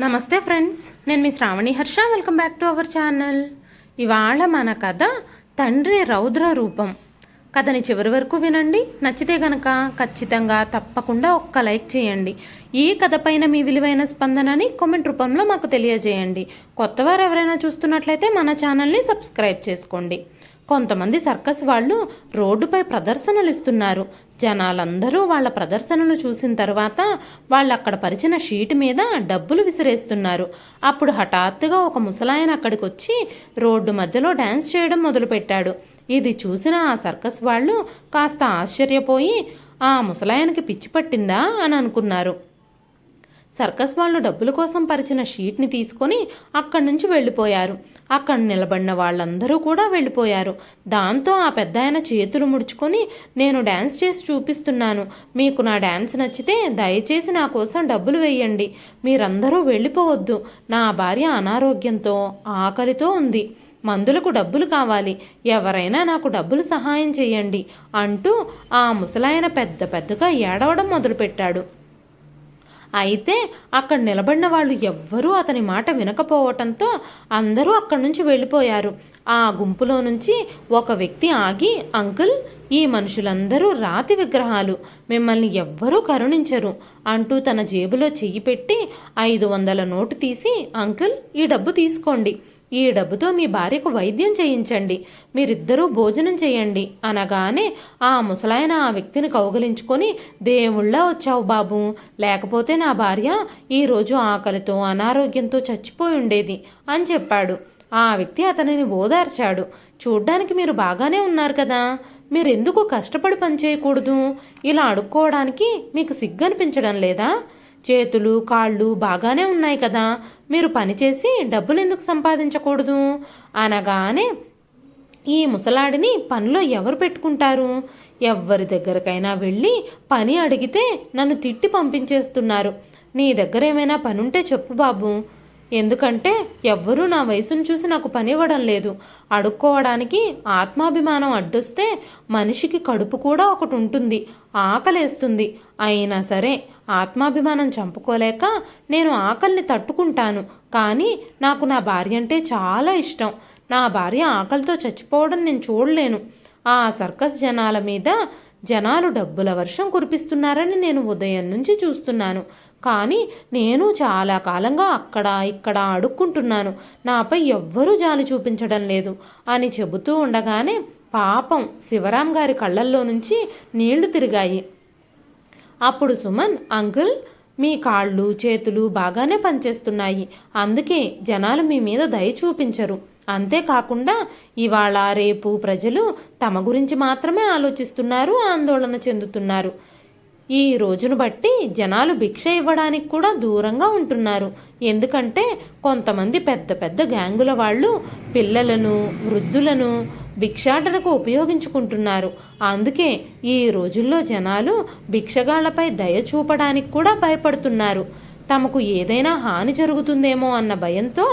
నమస్తే ఫ్రెండ్స్, నేను మీ Shravani Harsha. Welcome back to our channel. ఇవాళ మన కథ తండ్రి రౌద్ర రూపం. కథని చివరి వరకు వినండి. నచ్చితే గనక ఖచ్చితంగా తప్పకుండా ఒక్క లైక్ చేయండి. ఈ కథ పైన మీ విలువైన స్పందనని కామెంట్ రూపంలో మాకు తెలియజేయండి. కొత్తవారు ఎవరైనా చూస్తున్నట్లయితే మన ఛానల్ని సబ్స్క్రైబ్ చేసుకోండి. కొంతమంది సర్కస్ వాళ్ళు రోడ్డుపై ప్రదర్శనలు ఇస్తున్నారు. జనాలందరూ వాళ్ళ ప్రదర్శనలు చూసిన తర్వాత వాళ్ళు అక్కడ పరిచిన షీట్ మీద డబ్బులు విసిరేస్తున్నారు. అప్పుడు హఠాత్తుగా ఒక ముసలాయన అక్కడికి వచ్చి రోడ్డు మధ్యలో డ్యాన్స్ చేయడం మొదలుపెట్టాడు. ఇది చూసిన ఆ సర్కస్ వాళ్ళు కాస్త ఆశ్చర్యపోయి ఆ ముసలాయనకి పిచ్చి పట్టిందా అని అనుకున్నారు. సర్కస్ వాళ్ళు డబ్బుల కోసం పరిచిన షీట్ని తీసుకొని అక్కడి నుంచి వెళ్ళిపోయారు. అక్కడ నిలబడిన వాళ్ళందరూ కూడా వెళ్ళిపోయారు. దాంతో ఆ పెద్ద ఆయన చేతులు ముడుచుకొని, నేను డ్యాన్స్ చేసి చూపిస్తున్నాను, మీకు నా డ్యాన్స్ నచ్చితే దయచేసి నా కోసం డబ్బులు వేయండి, మీరందరూ వెళ్ళిపోవద్దు, నా భార్య అనారోగ్యంతో ఆకలితో ఉంది, మందులకు డబ్బులు కావాలి, ఎవరైనా నాకు డబ్బులు సహాయం చేయండి అంటూ ఆ ముసలాయన పెద్దగా ఏడవడం మొదలుపెట్టాడు. అయితే అక్కడ నిలబడిన వాళ్ళు ఎవ్వరూ అతని మాట వినకపోవటంతో అందరూ అక్కడి నుంచి వెళ్ళిపోయారు. ఆ గుంపులో నుంచి ఒక వ్యక్తి ఆగి, అంకుల్, ఈ మనుషులందరూ రాతి విగ్రహాలు, మిమ్మల్ని ఎవ్వరూ కరుణించరు అంటూ తన జేబులో చెయ్యి పెట్టి 500 నోటు తీసి, అంకుల్, ఈ డబ్బు తీసుకోండి, ఈ డబ్బుతో మీ భార్యకు వైద్యం చేయించండి, మీరిద్దరూ భోజనం చేయండి అనగానే ఆ ముసలాయన ఆ వ్యక్తిని కౌగిలించుకొని, దేవుళ్ళ వచ్చావు బాబు, లేకపోతే నా భార్య ఈరోజు ఆకలితో అనారోగ్యంతో చచ్చిపోయి ఉండేది అని చెప్పాడు. ఆ వ్యక్తి అతనిని ఓదార్చాడు. చూడ్డానికి మీరు బాగానే ఉన్నారు కదా, మీరెందుకు కష్టపడి పనిచేయకూడదు, ఇలా అడుక్కోవడానికి మీకు సిగ్గనిపించడం లేదా, చేతులు కాళ్ళు బాగానే ఉన్నాయి కదా, మీరు పనిచేసి డబ్బులు ఎందుకు సంపాదించకూడదు అనగానే ఈ ముసలాడిని పనిలో ఎవరు పెట్టుకుంటారు, ఎవరి దగ్గరకైనా వెళ్ళి పని అడిగితే నన్ను తిట్టి పంపించేస్తున్నారు, నీ దగ్గర ఏమైనా పనుంటే చెప్పు బాబు, ఎందుకంటే ఎవ్వరూ నా వయసును చూసి నాకు పని ఇవ్వడం లేదు, అడుక్కోవడానికి ఆత్మాభిమానం అడ్డొస్తే మనిషికి కడుపు కూడా ఒకటి ఉంటుంది, ఆకలేస్తుంది, అయినా సరే ఆత్మాభిమానం చంపుకోలేక నేను ఆకలిని తట్టుకుంటాను, కానీ నాకు నా భార్య అంటే చాలా ఇష్టం, నా భార్య ఆకలితో చచ్చిపోవడం నేను చూడలేను. ఆ సర్కస్ జనాల మీద జనాలు డబ్బుల వర్షం కురిపిస్తున్నారని నేను ఉదయం నుంచి చూస్తున్నాను, కానీ నేను చాలా కాలంగా అక్కడ ఇక్కడ అడుక్కుంటున్నాను, నాపై ఎవ్వరూ జాలి చూపించడం లేదు అని చెబుతూ ఉండగానే పాపం శివరాం గారి కళ్ళల్లో నుంచి నీళ్లు తిరిగాయి. అప్పుడు సుమన్, అంకుల్, మీ కాళ్ళు చేతులు బాగానే పనిచేస్తున్నాయి, అందుకే జనాలు మీ మీద దయ చూపించరు, అంతేకాకుండా ఇవాళ రేపు ప్రజలు తమ గురించి మాత్రమే ఆలోచిస్తున్నారు, ఆందోళన చెందుతున్నారు, ఈ రోజును బట్టి జనాలు భిక్ష ఇవ్వడానికి కూడా దూరంగా ఉంటున్నారు, ఎందుకంటే కొంతమంది పెద్ద గ్యాంగుల వాళ్ళు పిల్లలను వృద్ధులను భిక్షాటనకు ఉపయోగించుకుంటున్నారు, అందుకే ఈ రోజుల్లో జనాలు భిక్షగాళ్లపై దయ చూపడానికి కూడా భయపడుతున్నారు, తమకు ఏదైనా హాని జరుగుతుందేమో అన్న భయంతో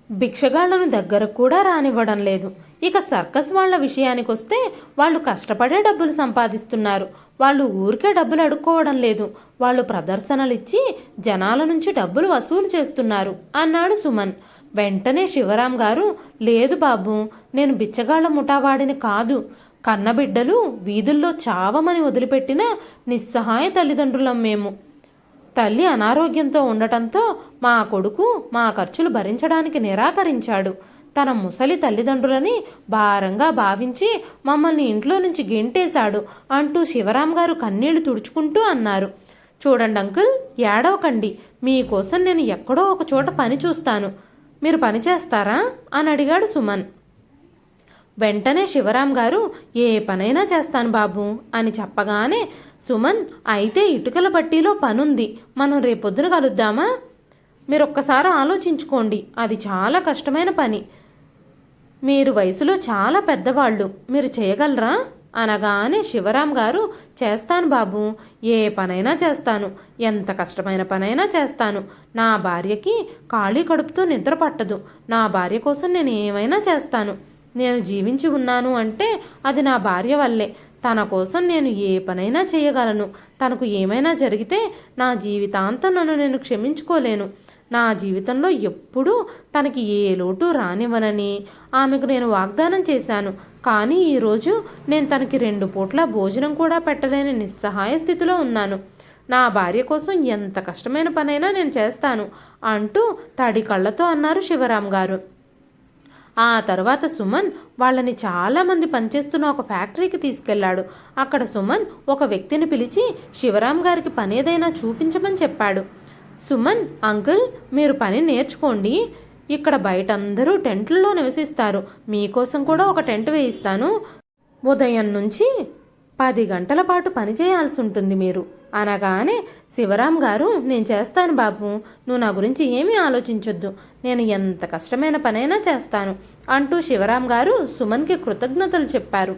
భిక్షగాళ్లను దగ్గర కూడా రానివ్వడం లేదు. ఇక సర్కస్ వాళ్ల విషయానికి వస్తే వాళ్ళు కష్టపడే డబ్బులు సంపాదిస్తున్నారు, వాళ్ళు ఊరికే డబ్బులు అడుక్కోవడం లేదు, వాళ్ళు ప్రదర్శనలు ఇచ్చి జనాల నుంచి డబ్బులు వసూలు చేస్తున్నారు అన్నాడు సుమన్. వెంటనే శివరాం గారు, లేదు బాబు, నేను బిచ్చగాళ్ల ముఠావాడిని కాదు, కన్నబిడ్డలు వీధుల్లో చావమని వదిలిపెట్టిన నిస్సహాయ తల్లిదండ్రులం మేము, తల్లి అనారోగ్యంతో ఉండటంతో మా కొడుకు మా ఖర్చులు భరించడానికి నిరాకరించాడు, తన ముసలి తల్లిదండ్రులని భారంగా భావించి మమ్మల్ని ఇంట్లో నుంచి గెంటేశాడు అంటూ శివరాం గారు కన్నీళ్లు తుడుచుకుంటూ అన్నారు. చూడండి అంకుల్, ఏడవకండి, మీకోసం నేను ఎక్కడో ఒక చోట పని చూస్తాను, మీరు పని చేస్తారా అని అడిగాడు సుమన్. వెంటనే శివరాం గారు, ఏ పనైనా చేస్తాను బాబు అని చెప్పగానే సుమన్, అయితే ఇటుకల బట్టీలో పనుంది, మనం రేపొద్దున కలుద్దామా, మీరొక్కసారి ఆలోచించుకోండి, అది చాలా కష్టమైన పని, మీరు వయసులో చాలా పెద్దవాళ్ళు, మీరు చేయగలరా అనగానే శివరాం గారు, చేస్తాను బాబు, ఏ పనైనా చేస్తాను, ఎంత కష్టమైన పనైనా చేస్తాను, నా భార్యకి ఖాళీ కడుపుతో నిద్ర పట్టదు, నా భార్య కోసం నేను ఏమైనా చేస్తాను, నేను జీవించి ఉన్నాను అంటే అది నా భార్య వల్లే, తన కోసం నేను ఏ పనైనా చేయగలను, తనకు ఏమైనా జరిగితే నా జీవితాంతం నన్ను నేను క్షమించుకోలేను, నా జీవితంలో ఎప్పుడూ తనకి ఏ లోటు రానివ్వనని ఆమెకు నేను వాగ్దానం చేశాను. కానీ ఈరోజు నేను తనకి 2 పూట్ల భోజనం కూడా పెట్టలేని నిస్సహాయ స్థితిలో ఉన్నాను. నా భార్య కోసం ఎంత కష్టమైన పనైనా నేను చేస్తాను అంటూ తడి కళ్ళతో అన్నారు శివరాం గారు. ఆ తర్వాత సుమన్ వాళ్ళని చాలామంది పనిచేస్తున్న ఒక ఫ్యాక్టరీకి తీసుకెళ్లాడు. అక్కడ సుమన్ ఒక వ్యక్తిని పిలిచి శివరాం గారికి పని ఏదైనా చూపించమని చెప్పాడు. సుమన్, అంకుల్, మీరు పని నేర్చుకోండి. ఇక్కడ బయట అందరూ టెంట్లలో నివసిస్తారు. మీకోసం కూడా ఒక టెంట్ వేయిస్తాను. ఉదయం నుంచి 10 గంటల పాటు పని చేయాల్సి ఉంటుంది మీరు అనగానే శివరాం గారు, నేను చేస్తాను బాబు, నువ్వు నా గురించి ఏమీ ఆలోచించొద్దు, నేను ఎంత కష్టమైన పనైనా చేస్తాను అంటూ శివరాం గారు సుమన్కి కృతజ్ఞతలు చెప్పారు.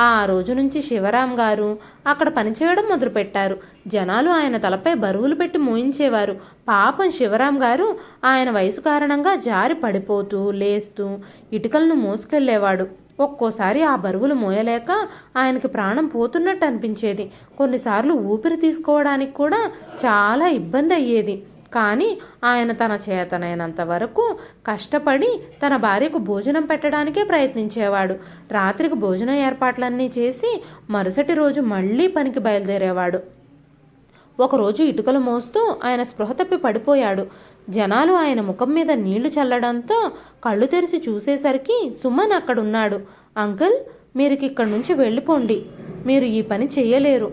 ఆ రోజు నుంచి శివరాం గారు అక్కడ పనిచేయడం మొదలుపెట్టారు. జనాలు ఆయన తలపై బరువులు పెట్టి మోయించేవారు. పాపం శివరాం గారు ఆయన వయసు కారణంగా జారి పడిపోతూ లేస్తూ ఇటుకలను మోసుకెళ్లేవాడు. ఒక్కోసారి ఆ బరువులు మోయలేక ఆయనకి ప్రాణం పోతున్నట్టు అనిపించేది. కొన్నిసార్లు ఊపిరి తీసుకోవడానికి కూడా చాలా ఇబ్బంది అయ్యేది. కానీ ఆయన తన చేతనైనంత వరకు కష్టపడి తన భార్యకు భోజనం పెట్టడానికే ప్రయత్నించేవాడు. రాత్రికి భోజన ఏర్పాట్లన్నీ చేసి మరుసటి రోజు మళ్ళీ పనికి బయలుదేరేవాడు. ఒకరోజు ఇటుకలు మోస్తూ ఆయన స్పృహ తప్పి పడిపోయాడు. జనాలు ఆయన ముఖం మీద నీళ్లు చల్లడంతో కళ్ళు తెరిచి చూసేసరికి సుమన్ అక్కడున్నాడు. అంకుల్, మీరిక్కడి నుంచి వెళ్ళిపోండి, మీరు ఈ పని చెయ్యలేరు.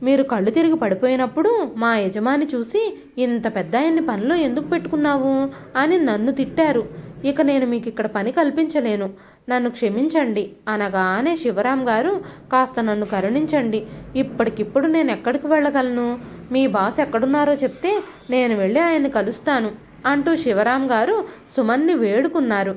మీరు కళ్ళు తిరిగి పడిపోయినప్పుడు మా యజమాని చూసి, ఇంత పెద్ద ఆయన్ని పనిలో ఎందుకు పెట్టుకున్నావు అని నన్ను తిట్టారు. ఇక నేను మీకు ఇక్కడ పని కల్పించలేను, నన్ను క్షమించండి అనగానే శివరాం గారు, కాస్త నన్ను కరుణించండి, ఇప్పటికిప్పుడు నేను ఎక్కడికి వెళ్ళగలను? మీ బాస్ ఎక్కడున్నారో చెప్తే నేను వెళ్ళి ఆయన్ని కలుస్తాను అంటూ శివరాం గారు సుమన్ని వేడుకున్నారు.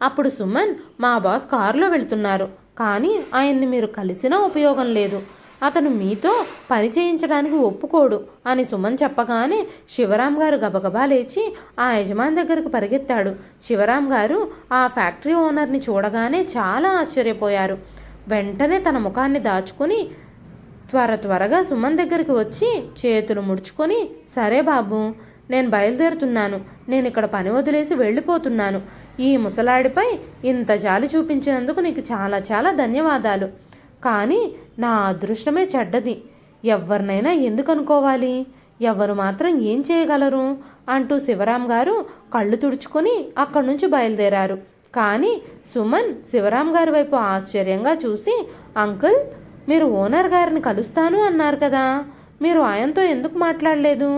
అప్పుడు సుమన్, మా బాస్ కారులో వెళ్తున్నారు, కానీ ఆయన్ని మీరు కలిసినా ఉపయోగం లేదు, అతను మీతో పని చేయించడానికి ఒప్పుకోడు అని సుమన్ చెప్పగానే శివరాం గారు గబగబా లేచి ఆ యజమాని దగ్గరకు పరిగెత్తాడు. శివరాం గారు ఆ ఫ్యాక్టరీ ఓనర్ని చూడగానే చాలా ఆశ్చర్యపోయారు. వెంటనే తన ముఖాన్ని దాచుకుని త్వరగా సుమన్ దగ్గరికి వచ్చి చేతులు ముడుచుకొని, సరే బాబు, నేను బయలుదేరుతున్నాను, నేను ఇక్కడ పని వదిలేసి వెళ్ళిపోతున్నాను. ఈ ముసలాడిపై ఇంత జాలి చూపించినందుకు నీకు చాలా చాలా ధన్యవాదాలు. కానీ నా అదృష్టమే చెడ్డది, ఎవరినైనా ఎందుకు అనుకోవాలి, ఎవరు మాత్రం ఏం చేయగలరు అంటూ శివరాం గారు కళ్ళు తుడుచుకొని అక్కడి నుంచి బయలుదేరారు. కానీ సుమన్ శివరాం గారి వైపు ఆశ్చర్యంగా చూసి, అంకుల్, మీరు ఓనర్ గారిని కలుస్తాను అన్నారు కదా, మీరు ఆయనతో ఎందుకు మాట్లాడలేదు?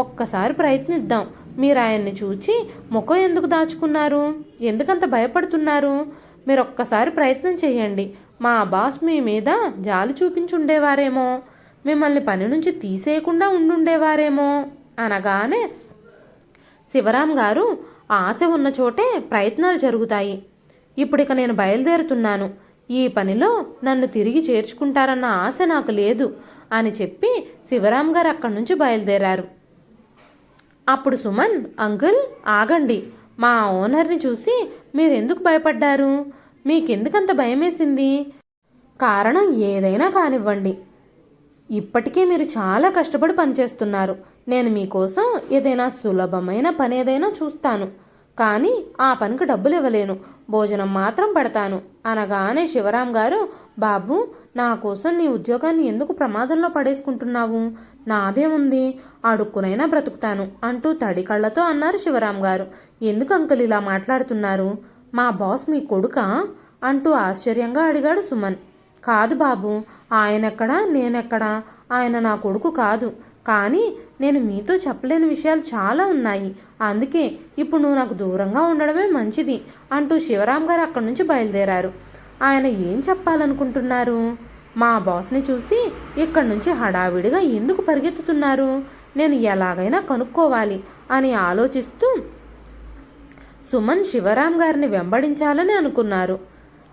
ఒక్కసారి ప్రయత్నిద్దాం. మీరు ఆయన్ని చూచి ముఖం ఎందుకు దాచుకున్నారు? ఎందుకంత భయపడుతున్నారు? మీరు ఒక్కసారి ప్రయత్నం చేయండి. మా బాస్ మీ మీద జాలి చూపించుండేవారేమో, మిమ్మల్ని పని నుంచి తీసేయకుండా ఉండుండేవారేమో అనగానే శివరాం గారు, ఆశ ఉన్న చోటే ప్రయత్నాలు జరుగుతాయి. ఇప్పుడిక నేను బయలుదేరుతున్నాను. ఈ పనిలో నన్ను తిరిగి చేర్చుకుంటారన్న ఆశ నాకు లేదు అని చెప్పి శివరాం గారు అక్కడి నుంచి బయలుదేరారు. అప్పుడు సుమన్, అంకుల్, ఆగండి, మా ఓనర్ని చూసి మీరెందుకు భయపడ్డారు? మీకెందుకంత భయమేసింది? కారణం ఏదైనా కానివ్వండి, ఇప్పటికే మీరు చాలా కష్టపడి పనిచేస్తున్నారు. నేను మీకోసం ఏదైనా సులభమైన పని ఏదైనా చూస్తాను, కానీ ఆ పనికి డబ్బులు ఇవ్వలేను, భోజనం మాత్రం పెడతాను అనగానే శివరాం గారు, బాబు, నా కోసం నీ ఉద్యోగాన్ని ఎందుకు ప్రమాదంలో పడేసుకుంటున్నావు? నాదేముంది, అడుక్కునైనా బ్రతుకుతాను అంటూ తడి కళ్ళతో అన్నారు శివరాం గారు. ఎందుకు అంకుల్ ఇలా మాట్లాడుతున్నారు? మా బాస్ మీ కొడుకా అంటూ ఆశ్చర్యంగా అడిగాడు సుమన్. కాదు బాబు, ఆయనెక్కడా నేనెక్కడా, ఆయన నా కొడుకు కాదు. కానీ నేను మీతో చెప్పలేని విషయాలు చాలా ఉన్నాయి, అందుకే ఇప్పుడు నువ్వు నాకు దూరంగా ఉండడమే మంచిది అంటూ శివరాం గారు అక్కడి నుంచి బయలుదేరారు. ఆయన ఏం చెప్పాలనుకుంటున్నారు? మా బాస్ని చూసి ఇక్కడి నుంచి హడావిడిగా ఎందుకు పరిగెత్తుతున్నారు, నేను ఎలాగైనా కనుక్కోవాలి అని ఆలోచిస్తూ సుమన్ శివరాం గారిని వెంబడించాలని అనుకున్నారు.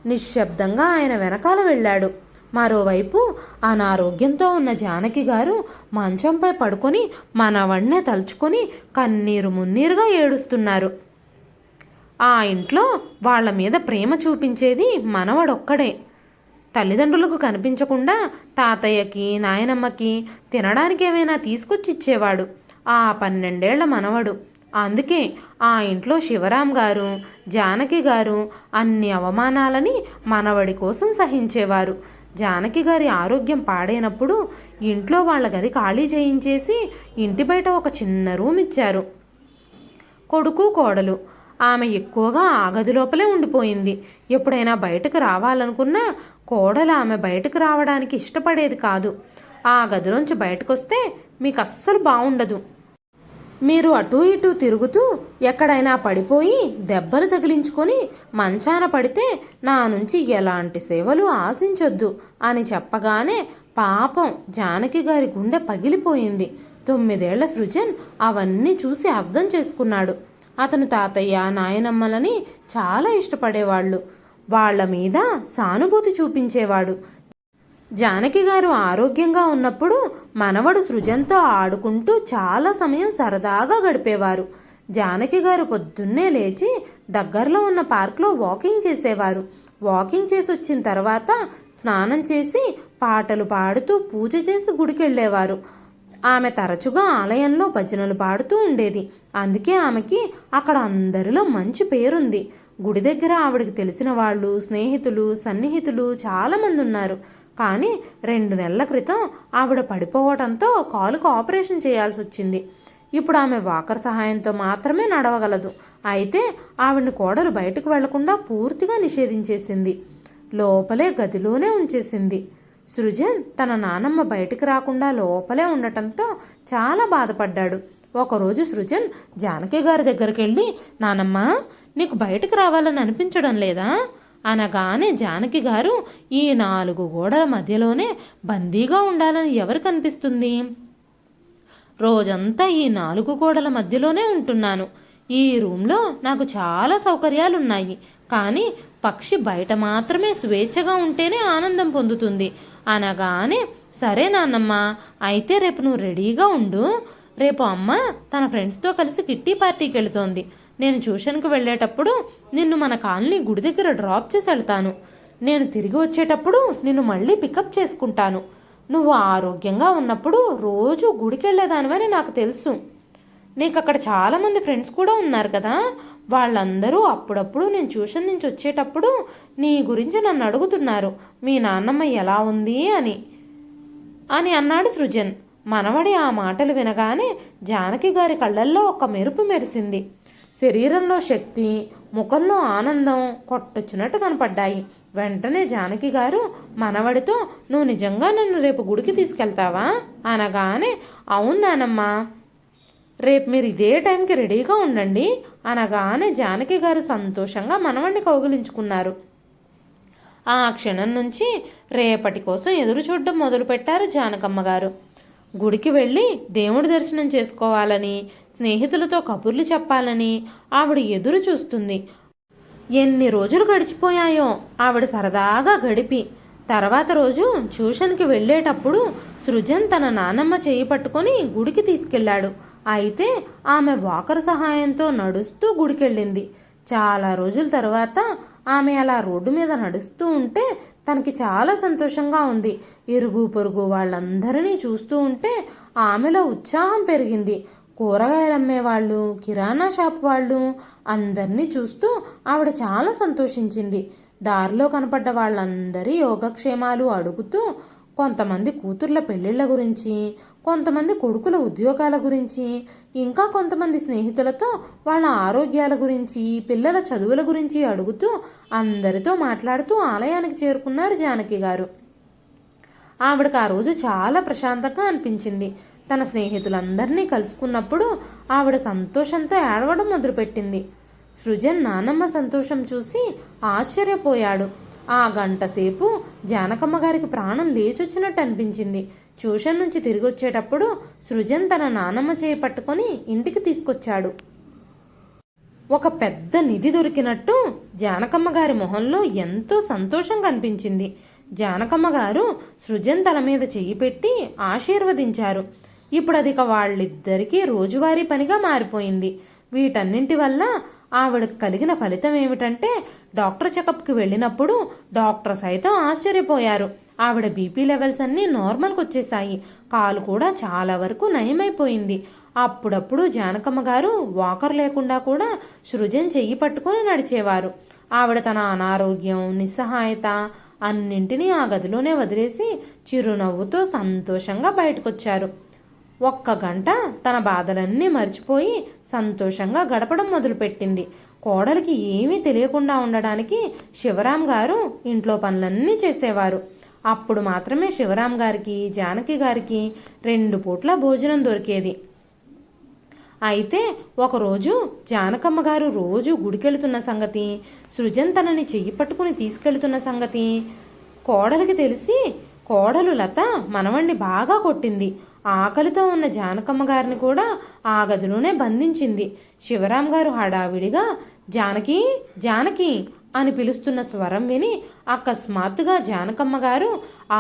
నిశ్శబ్దంగా ఆయన వెనకాల వెళ్ళాడు. మరోవైపు అనారోగ్యంతో ఉన్న జానకి గారు మంచంపై పడుకొని మనవణ్ణే తలుచుకొని కన్నీరు మున్నీరుగా ఏడుస్తున్నారు. ఆ ఇంట్లో వాళ్ళ మీద ప్రేమ చూపించేది మనవడొక్కడే. తల్లిదండ్రులకు కనిపించకుండా తాతయ్యకి నాయనమ్మకి తినడానికి ఏమైనా తీసుకొచ్చి ఇచ్చేవాడు. ఆ 12 ఏళ్ల మనవడు. అందుకే ఆ ఇంట్లో శివరాం గారు, జానకి గారు అన్ని అవమానాలని మనవడి కోసం సహించేవారు. జానకి గారి ఆరోగ్యం పాడైనప్పుడు ఇంట్లో వాళ్ళ గది ఖాళీ చేయించేసి ఇంటి బయట ఒక చిన్న రూమ్ ఇచ్చారు. కొడుకు కోడలు. ఆమె ఎక్కువగా ఆ గది లోపలే ఉండిపోయింది. ఎప్పుడైనా బయటకు రావాలనుకున్నా కోడలు ఆమె బయటకు రావడానికి ఇష్టపడేది కాదు. ఆ గదిలోంచి బయటకొస్తే మీకు అస్సలు బాగుండదు. మీరు అటూ ఇటూ తిరుగుతూ ఎక్కడైనా పడిపోయి దెబ్బలు తగిలించుకొని మంచాన పడితే నా నుంచి ఎలాంటి సేవలు ఆశించొద్దు అని చెప్పగానే పాపం జానకి గారి గుండె పగిలిపోయింది. 9 ఏళ్ల సృజన్ అవన్నీ చూసి అర్థం చేసుకున్నాడు. అతను తాతయ్య, నాయనమ్మలని చాలా ఇష్టపడేవాళ్ళు. వాళ్ల మీద సానుభూతి చూపించేవాడు. జానకి గారు ఆరోగ్యంగా ఉన్నప్పుడు మనవడు సృజన్తో ఆడుకుంటూ చాలా సమయం సరదాగా గడిపేవారు. జానకి గారు పొద్దున్నే లేచి దగ్గరలో ఉన్న పార్క్లో వాకింగ్ చేసేవారు. వాకింగ్ చేసి వచ్చిన తర్వాత స్నానం చేసి పాటలు పాడుతూ పూజ చేసి గుడికెళ్ళేవారు. ఆమె తరచుగా ఆలయంలో భజనలు పాడుతూ ఉండేది. అందుకే ఆమెకి అక్కడ అందరిలో మంచి పేరుంది. గుడి దగ్గర ఆవిడకి తెలిసిన వాళ్ళు, స్నేహితులు, సన్నిహితులు చాలామంది ఉన్నారు. కానీ 2 నెలల క్రితం ఆవిడ పడిపోవడంతో కాలుకు ఆపరేషన్ చేయాల్సి వచ్చింది. ఇప్పుడు ఆమె వాకర్ సహాయంతో మాత్రమే నడవగలదు. అయితే ఆవిడని కోడలు బయటకు వెళ్లకుండా పూర్తిగా నిషేధించేసింది. లోపలే గదిలోనే ఉంచేసింది. సృజన్ తన నానమ్మ బయటికి రాకుండా లోపలే ఉండటంతో చాలా బాధపడ్డాడు. ఒకరోజు సృజన్ జానకి గారి దగ్గరికి వెళ్ళి, నానమ్మ, నీకు బయటికి రావాలని అనిపించడం లేదా అనగానే జానకి గారు, ఈ 4 గోడల మధ్యలోనే బందీగా ఉండాలని ఎవరికి అనిపిస్తుంది? రోజంతా ఈ 4 గోడల మధ్యలోనే ఉంటున్నాను. ఈ రూమ్లో నాకు చాలా సౌకర్యాలున్నాయి. కానీ పక్షి బయట మాత్రమే స్వేచ్ఛగా ఉంటేనే ఆనందం పొందుతుంది అనగానే, సరే నాన్నమ్మ, అయితే రేపు నువ్వు రెడీగా ఉండు. రేపు అమ్మ తన ఫ్రెండ్స్తో కలిసి కిట్టి పార్టీకి వెళుతోంది. నేను ట్యూషన్కి వెళ్ళేటప్పుడు నిన్ను మన కాలనీ గుడి దగ్గర డ్రాప్ చేసి వెళ్తాను. నేను తిరిగి వచ్చేటప్పుడు నిన్ను మళ్ళీ పికప్ చేసుకుంటాను. నువ్వు ఆరోగ్యంగా ఉన్నప్పుడు రోజు గుడికి వెళ్ళేదానివని నాకు తెలుసు. నీకు అక్కడ చాలామంది ఫ్రెండ్స్ కూడా ఉన్నారు కదా. వాళ్ళందరూ అప్పుడప్పుడు నేను ట్యూషన్ నుంచి వచ్చేటప్పుడు నీ గురించి నన్ను అడుగుతున్నారు, మీ నాన్నమ్మ ఎలా ఉంది అని అన్నాడు సృజన్. మనవడి ఆ మాటలు వినగానే జానకి గారి కళ్ళల్లో ఒక మెరుపు మెరిసింది. శరీరంలో శక్తి, ముఖంలో ఆనందం కొట్టొచ్చినట్టు కనపడ్డాయి. వెంటనే జానకి గారు మనవడితో, నువ్వు నిజంగా నన్ను రేపు గుడికి తీసుకెళ్తావా అనగానే, అవును నానమ్మా, రేపు మీరు ఇదే టైంకి రెడీగా ఉండండి అనగానే జానకి గారు సంతోషంగా మనవడిని కౌగిలించుకున్నారు. ఆ క్షణం నుంచి రేపటి కోసం ఎదురు చూడడం మొదలుపెట్టారు జానకమ్మ గారు. గుడికి వెళ్ళి దేవుడి దర్శనం చేసుకోవాలని, స్నేహితులతో కబుర్లు చెప్పాలని ఆవిడ ఎదురు చూస్తుంది. ఎన్ని రోజులు గడిచిపోయాయో ఆవిడ సరదాగా గడిపి. తర్వాత రోజు ట్యూషన్కి వెళ్ళేటప్పుడు సృజన్ తన నానమ్మ చేయి పట్టుకొని గుడికి తీసుకెళ్లాడు. అయితే ఆమె వాకర్ సహాయంతో నడుస్తూ గుడికెళ్ళింది. చాలా రోజుల తర్వాత ఆమె అలా రోడ్డు మీద నడుస్తూ ఉంటే తనకి చాలా సంతోషంగా ఉంది. ఇరుగు పొరుగు వాళ్ళందరినీ చూస్తూ ఉంటే ఆమెలో ఉత్సాహం పెరిగింది. కూరగాయలు అమ్మేవాళ్ళు, కిరాణా షాప్ వాళ్ళు అందరినీ చూస్తూ ఆవిడ చాలా సంతోషించింది. దారిలో కనపడ్డ వాళ్ళందరి యోగక్షేమాలు అడుగుతూ, కొంతమంది కూతుర్ల పెళ్ళిళ్ళ గురించి, కొంతమంది కొడుకుల ఉద్యోగాల గురించి, ఇంకా కొంతమంది స్నేహితులతో వాళ్ళ ఆరోగ్యాల గురించి, పిల్లల చదువుల గురించి అడుగుతూ అందరితో మాట్లాడుతూ ఆలయానికి చేరుకున్నారు జానకి గారు. ఆవిడకు ఆ రోజు చాలా ప్రశాంతంగా అనిపించింది. తన స్నేహితులందరినీ కలుసుకున్నప్పుడు ఆవిడ సంతోషంతో ఏడవడం మొదలుపెట్టింది. సృజన్ నానమ్మ సంతోషం చూసి ఆశ్చర్యపోయాడు. ఆ గంట సేపు జానకమ్మ గారికి ప్రాణం లేచొచ్చినట్టు అనిపించింది. ట్యూషన్ నుంచి తిరిగి వచ్చేటప్పుడు సృజన్ తన నానమ్మ చేయి పట్టుకొని ఇంటికి తీసుకొచ్చాడు. ఒక పెద్ద నిధి దొరికినట్టు జానకమ్మ గారి మొహంలో ఎంతో సంతోషం కనిపించింది. జానకమ్మ గారు సృజన్ తల మీద చెయ్యి పెట్టి ఆశీర్వదించారు. ఇప్పుడు అది వాళ్ళిద్దరికీ రోజువారీ పనిగా మారిపోయింది. వీటన్నింటి వల్ల ఆవిడకు కలిగిన ఫలితం ఏమిటంటే, డాక్టర్ చెకప్కి వెళ్ళినప్పుడు డాక్టర్ సైతం ఆశ్చర్యపోయారు. ఆవిడ బీపీ లెవెల్స్ అన్నీ నార్మల్కి వచ్చేసాయి. కాలు కూడా చాలా వరకు నయమైపోయింది. అప్పుడప్పుడు జానకమ్మ గారు వాకర్ లేకుండా కూడా సృజన్ చెయ్యి పట్టుకొని నడిచేవారు. ఆవిడ తన అనారోగ్యం, నిస్సహాయత అన్నింటినీ ఆ గదిలోనే వదిలేసి చిరునవ్వుతో సంతోషంగా బయటకొచ్చారు. ఒక్క గంట తన బాధలన్నీ మర్చిపోయి సంతోషంగా గడపడం మొదలుపెట్టింది. కోడలికి ఏమీ తెలియకుండా ఉండడానికి శివరాం గారు ఇంట్లో పనులన్నీ చేసేవారు. అప్పుడు మాత్రమే శివరాం గారికి, జానకి గారికి 2 పూట్ల భోజనం దొరికేది. అయితే ఒకరోజు జానకమ్మ గారు రోజు గుడికెళ్తున్న సంగతి, సృజన్ తనని చెయ్యి పట్టుకుని తీసుకెళ్తున్న సంగతి కోడలికి తెలిసి కోడలు లత మనవణ్ణి బాగా కొట్టింది. ఆకలితో ఉన్న జానకమ్మ గారిని కూడా ఆ గదిలోనే బంధించింది. శివరాం గారు హడావిడిగా జానకి జానకి అని పిలుస్తున్న స్వరం విని అకస్మాత్తుగా జానకమ్మ గారు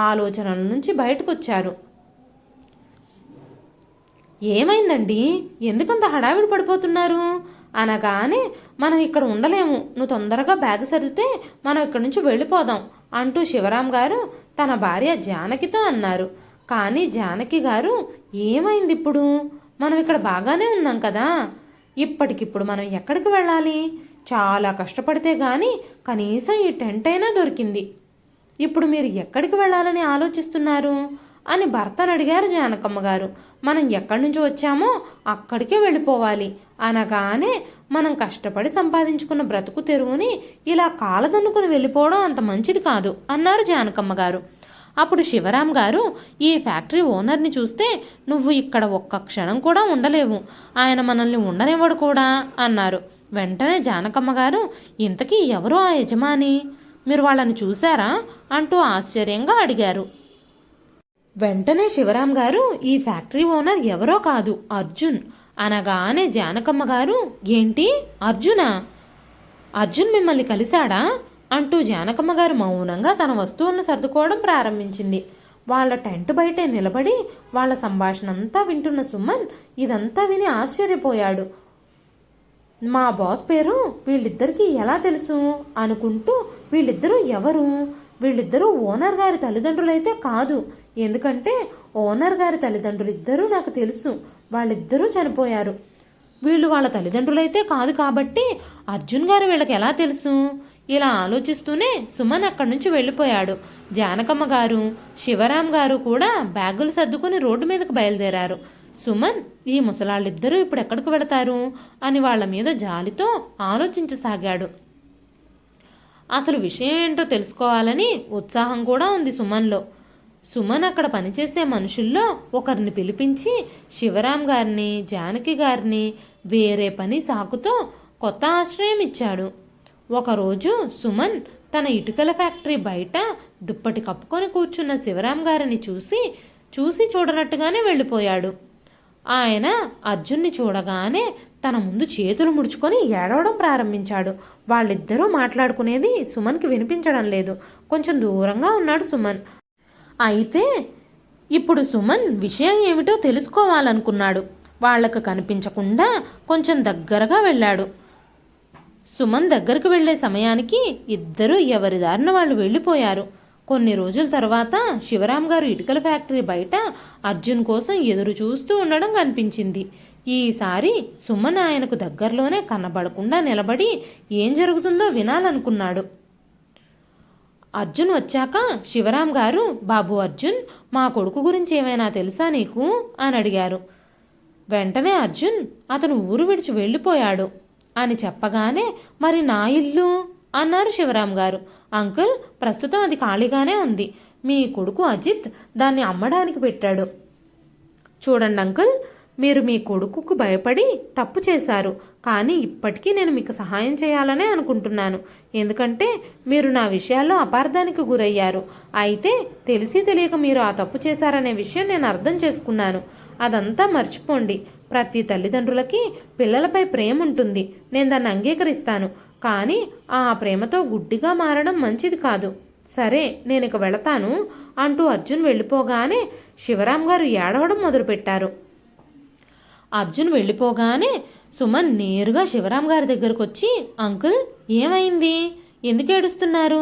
ఆలోచనల నుంచి బయటకొచ్చారు. ఏమైందండి, ఎందుకంత హడావిడి పడిపోతున్నారు అనగానే, మనం ఇక్కడ ఉండలేము, నువ్వు తొందరగా బ్యాగ్ సరిదితే మనం ఇక్కడి నుంచి వెళ్ళిపోదాం అంటూ శివరాం గారు తన భార్య జానకితో అన్నారు. కానీ జానకి గారు, ఏమైంది ఇప్పుడు, మనం ఇక్కడ బాగానే ఉన్నాం కదా, ఇప్పటికిప్పుడు మనం ఎక్కడికి వెళ్ళాలి, చాలా కష్టపడితే గాని కనీసం ఈ టెంట్ అయినా దొరికింది, ఇప్పుడు మీరు ఎక్కడికి వెళ్ళాలని ఆలోచిస్తున్నారు అని భర్తను అడిగారు జానకమ్మ గారు. మనం ఎక్కడి నుంచి వచ్చామో అక్కడికే వెళ్ళిపోవాలి అనగానే, మనం కష్టపడి సంపాదించుకున్న బ్రతుకు తెరువుని ఇలా కాలదన్నుకుని వెళ్ళిపోవడం అంత మంచిది కాదు అన్నారు జానకమ్మ గారు. అప్పుడు శివరాం గారు, ఈ ఫ్యాక్టరీ ఓనర్ని చూస్తే నువ్వు ఇక్కడ ఒక్క క్షణం కూడా ఉండలేవు, ఆయన మనల్ని ఉండనివ్వడు కూడా అన్నారు. వెంటనే జానకమ్మ గారు, ఇంతకీ ఎవరో ఆ యజమాని, మీరు వాళ్ళని చూశారా అంటూ ఆశ్చర్యంగా అడిగారు. వెంటనే శివరాం గారు, ఈ ఫ్యాక్టరీ ఓనర్ ఎవరో కాదు, అర్జున్ అనగానే జానకమ్మ గారు, ఏంటి అర్జునా, అర్జున్ మిమ్మల్ని కలిశాడా అంటూ జానకమ్మ గారు మౌనంగా తన వస్తువులను సర్దుకోవడం ప్రారంభించింది. వాళ్ళ టెంట్ బయటే నిలబడి వాళ్ళ సంభాషణ అంతా వింటున్న సుమన్ ఇదంతా విని ఆశ్చర్యపోయాడు. మా బాస్ పేరు వీళ్ళిద్దరికీ ఎలా తెలుసు అనుకుంటూ, వీళ్ళిద్దరూ ఎవరు, వీళ్ళిద్దరూ ఓనర్ గారి తల్లిదండ్రులైతే కాదు, ఎందుకంటే ఓనర్ గారి తల్లిదండ్రులు ఇద్దరూ నాకు తెలుసు, వాళ్ళిద్దరూ చనిపోయారు, వీళ్ళు వాళ్ళ తల్లిదండ్రులైతే కాదు కాబట్టి అర్జున్ గారు వీళ్ళకి ఎలా తెలుసు, ఇలా ఆలోచిస్తూనే సుమన్ అక్కడి నుంచి వెళ్ళిపోయాడు. జానకమ్మ గారు, శివరాం గారు కూడా బ్యాగులు సర్దుకుని రోడ్డు మీదకు బయలుదేరారు. సుమన్, ఈ ముసలాళ్ళిద్దరూ ఇప్పుడు ఎక్కడికి వెళతారు అని వాళ్ళ మీద జాలితో ఆలోచించసాగాడు. అసలు విషయం ఏంటో తెలుసుకోవాలని ఉత్సాహం కూడా ఉంది సుమన్లో. సుమన్ అక్కడ పనిచేసే మనుషుల్లో ఒకరిని పిలిపించి శివరాం గారిని, జానకి గారిని వేరే పని సాకుతో కొత్త ఆశ్రయం ఇచ్చాడు. ఒకరోజు సుమన్ తన ఇటుకల ఫ్యాక్టరీ బయట దుప్పటి కప్పుకొని కూర్చున్న శివరాం గారిని చూసి చూడనట్టుగానే వెళ్ళిపోయాడు. ఆయన అర్జున్ని చూడగానే తన ముందు చేతులు ముడుచుకొని ఏడవడం ప్రారంభించాడు. వాళ్ళిద్దరూ మాట్లాడుకునేది సుమన్కి వినిపించడం లేదు. కొంచెం దూరంగా ఉన్నాడు సుమన్. అయితే ఇప్పుడు సుమన్ విషయం ఏమిటో తెలుసుకోవాలనుకున్నాడు. వాళ్లకు కనిపించకుండా కొంచెం దగ్గరగా వెళ్ళాడు. సుమన్ దగ్గరకు వెళ్లే సమయానికి ఇద్దరూ ఎవరి దారిన వాళ్ళు వెళ్ళిపోయారు. కొన్ని రోజుల తర్వాత శివరాం గారు ఇటుకల ఫ్యాక్టరీ బయట అర్జున్ కోసం ఎదురు చూస్తూ ఉండడం కనిపించింది. ఈసారి సుమన్ ఆయనకు దగ్గరలోనే కనబడకుండా నిలబడి ఏం జరుగుతుందో వినాలనుకున్నాడు. అర్జున్ వచ్చాక శివరాం గారు, బాబు అర్జున్, మా కొడుకు గురించి ఏమైనా తెలుసా నీకు అని అడిగారు. వెంటనే అర్జున్, అతను ఊరు విడిచి వెళ్ళిపోయాడు అని చెప్పగానే, మరి నా ఇల్లు అన్నారు శివరాం గారు. అంకుల్, ప్రస్తుతం అది ఖాళీగానే ఉంది, మీ కొడుకు అజిత్ దాన్ని అమ్మడానికి పెట్టాడు. చూడండి అంకుల్, మీరు మీ కొడుకుకు భయపడి తప్పు చేశారు, కానీ ఇప్పటికీ నేను మీకు సహాయం చేయాలనే అనుకుంటున్నాను, ఎందుకంటే మీరు నా విషయాల్లో అపార్థానికి గురయ్యారు. అయితే తెలిసి తెలియక మీరు ఆ తప్పు చేశారనే విషయం నేను అర్థం చేసుకున్నాను. అదంతా మర్చిపోండి. ప్రతి తల్లిదండ్రులకి పిల్లలపై ప్రేమ ఉంటుంది, నేను దాన్ని అంగీకరిస్తాను, కానీ ఆ ప్రేమతో గుడ్డిగా మారడం మంచిది కాదు. సరే, నేను ఇక వెళతాను అంటూ అర్జున్ వెళ్ళిపోగానే శివరాం గారు ఏడవడం మొదలుపెట్టారు. అర్జున్ వెళ్ళిపోగానే సుమన్ నేరుగా శివరాం గారి దగ్గరకు వచ్చి, అంకుల్, ఏమైంది, ఎందుకు ఏడుస్తున్నారు?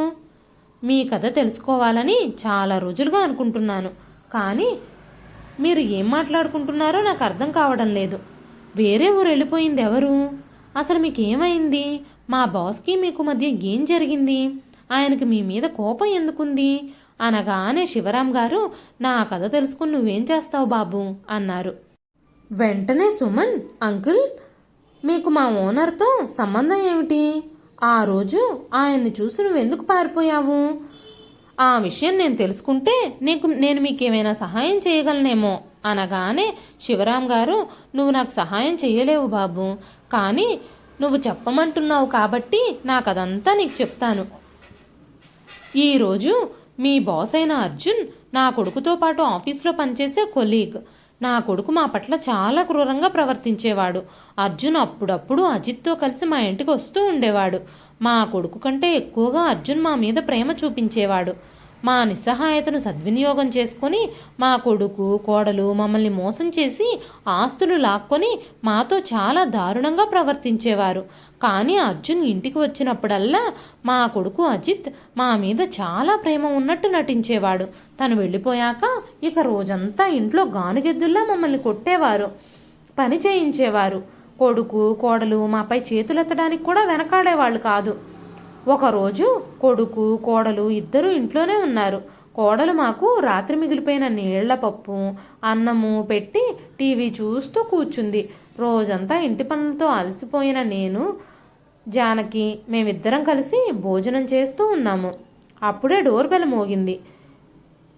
మీ కథ తెలుసుకోవాలని చాలా రోజులుగా అనుకుంటున్నాను, కానీ మీరు ఏం మాట్లాడుకుంటున్నారో నాకు అర్థం కావడం లేదు. వేరే ఊరు వెళ్ళిపోయింది ఎవరు? అసలు మీకేమైంది? మా బాస్కి మీకు మధ్య ఏం జరిగింది? ఆయనకి మీ మీద కోపం ఎందుకుంది? అనగానే శివరాం గారు, నా కథ తెలుసుకుని నువ్వేం చేస్తావు బాబు అన్నారు. వెంటనే సుమన్, అంకుల్, మీకు మా ఓనర్తో సంబంధం ఏమిటి? ఆ రోజు ఆయన్ని చూసి నువ్వెందుకు పారిపోయావు? ఆ విషయం నేను తెలుసుకుంటే నేను మీకేమైనా సహాయం చేయగలనేమో అనగానే శివరాం గారు, నువ్వు నాకు సహాయం చేయలేవు బాబు, కానీ నువ్వు చెప్పమంటున్నావు కాబట్టి నాకు అదంతా నీకు చెప్తాను. ఈరోజు మీ బాస్ అయిన అర్జున్ నా కొడుకుతో పాటు ఆఫీస్లో పనిచేసే కొలీగ్. నా కొడుకు మా పట్ల చాలా క్రూరంగా ప్రవర్తించేవాడు. అర్జున్ అప్పుడప్పుడు అజిత్తో కలిసి మా ఇంటికి వస్తూ ఉండేవాడు. మా కొడుకు కంటే ఎక్కువగా అర్జున్ మా మీద ప్రేమ చూపించేవాడు. మా నిస్సహాయతను సద్వినియోగం చేసుకొని మా కొడుకు కోడలు మమ్మల్ని మోసం చేసి ఆస్తులు లాక్కొని మాతో చాలా దారుణంగా ప్రవర్తించేవారు. కానీ అర్జున్ ఇంటికి వచ్చినప్పుడల్లా మా కొడుకు అజిత్ మా మీద చాలా ప్రేమ ఉన్నట్టు నటించేవాడు. తను వెళ్ళిపోయాక ఇక రోజంతా ఇంట్లో గానుగెద్దుల్లా మమ్మల్ని కొట్టేవారు, పని చేయించేవారు. కొడుకు కోడలు మాపై చేతులెత్తడానికి కూడా వెనకాడేవాళ్ళు కాదు. ఒకరోజు కొడుకు కోడలు ఇద్దరూ ఇంట్లోనే ఉన్నారు. కోడలు మాకు రాత్రి మిగిలిపోయిన నీళ్ల పప్పు అన్నము పెట్టి టీవీ చూస్తూ కూర్చుంది. రోజంతా ఇంటి పనులతో అలసిపోయిన నేను జానకి మేమిద్దరం కలిసి భోజనం చేస్తూ ఉన్నాము. అప్పుడే డోర్ బెల్ మోగింది.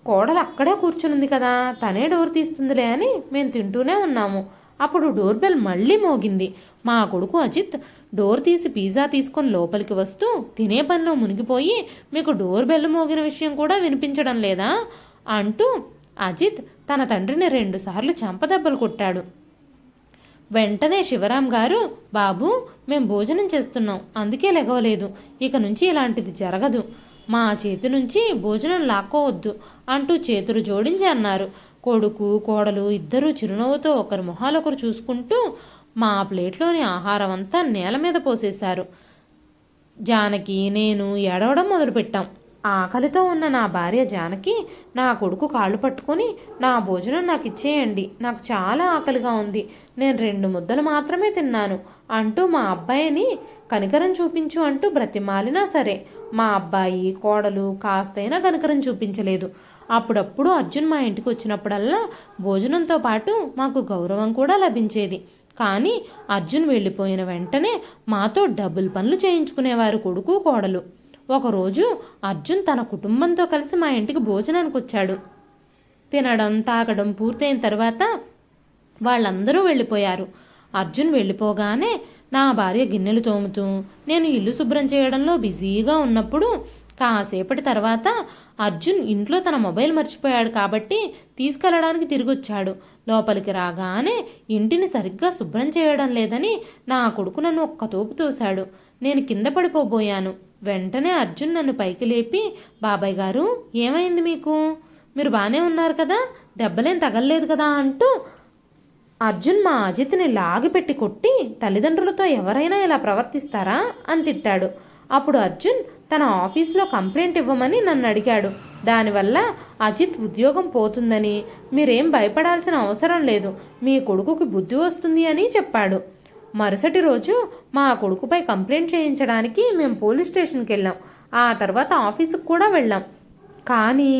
కోడలు అక్కడే కూర్చునుంది కదా, తనే డోర్ తీస్తుందిలే అని మేము తింటూనే ఉన్నాము. అప్పుడు డోర్ బెల్ మళ్ళీ మోగింది. మా కొడుకు అజిత్ డోర్ తీసి పిజ్జా తీసుకొని లోపలికి వస్తూ తినే పనిలో మునిగిపోయి, మీకు డోర్ బెల్ మోగిన విషయం కూడా వినిపించడం లేదా అంటూ అజిత్ తన తండ్రిని 2 సార్లు చెంపదెబ్బలు కొట్టాడు. వెంటనే శివరాం గారు, బాబు, మేం భోజనం చేస్తున్నాం, అందుకే లెగవలేదు. ఇక నుంచి ఇలాంటిది జరగదు. మా చేతి నుంచి భోజనం లాక్కోవద్దు అంటూ చేతులు జోడించి అన్నారు. కొడుకు కోడలు ఇద్దరూ చిరునవ్వుతో ఒకరి మొహాలొకరు చూసుకుంటూ మా ప్లేట్లోని ఆహారం అంతా నేల మీద పోసేశారు. జానకి నేను ఏడవడం మొదలుపెట్టాం. ఆకలితో ఉన్న నా భార్య జానకి నా కొడుకు కాళ్ళు పట్టుకొని, నా భోజనం నాకు ఇచ్చేయండి, నాకు చాలా ఆకలిగా ఉంది, నేను 2 ముద్దలు మాత్రమే తిన్నాను అంటూ మా అబ్బాయిని కనికరం చూపించు అంటూ బ్రతిమాలినా సరే మా అబ్బాయి కోడలు కాస్తైనా కనికరం చూపించలేదు. అప్పుడప్పుడు అర్జున్ మా ఇంటికి వచ్చినప్పుడల్లా భోజనంతో పాటు మాకు గౌరవం కూడా లభించేది. కానీ అర్జున్ వెళ్ళిపోయిన వెంటనే మాతో డబుల్ పనులు చేయించుకునేవారు కొడుకు కోడలు. ఒకరోజు అర్జున్ తన కుటుంబంతో కలిసి మా ఇంటికి భోజనానికి వచ్చాడు. తినడం తాగడం పూర్తయిన తర్వాత వాళ్ళందరూ వెళ్ళిపోయారు. అర్జున్ వెళ్ళిపోగానే నా భార్య గిన్నెలు తోముతూ నేను ఇల్లు శుభ్రం చేయడంలో బిజీగా ఉన్నప్పుడు కాసేపటి తర్వాత అర్జున్ ఇంట్లో తన మొబైల్ మర్చిపోయాడు కాబట్టి తీసుకెళ్లడానికి తిరిగొచ్చాడు. లోపలికి రాగానే ఇంటిని సరిగ్గా శుభ్రం చేయడం లేదని నా కొడుకు నన్ను ఒక్క తోపు తోశాడు. నేను కింద పడిపోబోయాను. వెంటనే అర్జున్ నన్ను పైకి లేపి, బాబాయ్ గారు, ఏమైంది మీకు? మీరు బాగానే ఉన్నారు కదా, దెబ్బలేం తగలలేదు కదా అంటూ అర్జున్ మా అజిత్ని లాగిపెట్టి కొట్టి, తల్లిదండ్రులతో ఎవరైనా ఇలా ప్రవర్తిస్తారా అని తిట్టాడు. అప్పుడు అర్జున్ తన ఆఫీస్లో కంప్లైంట్ ఇవ్వమని నన్ను అడిగాడు. దానివల్ల అజిత్ ఉద్యోగం పోతుందని, మీరేం భయపడాల్సిన అవసరం లేదు, మీ కొడుకుకి బుద్ధి వస్తుంది అని చెప్పాడు. మరుసటి రోజు మా కొడుకుపై కంప్లైంట్ చేయించడానికి మేము పోలీస్ స్టేషన్కి వెళ్ళాం. ఆ తర్వాత ఆఫీసుకు కూడా వెళ్ళాం. కానీ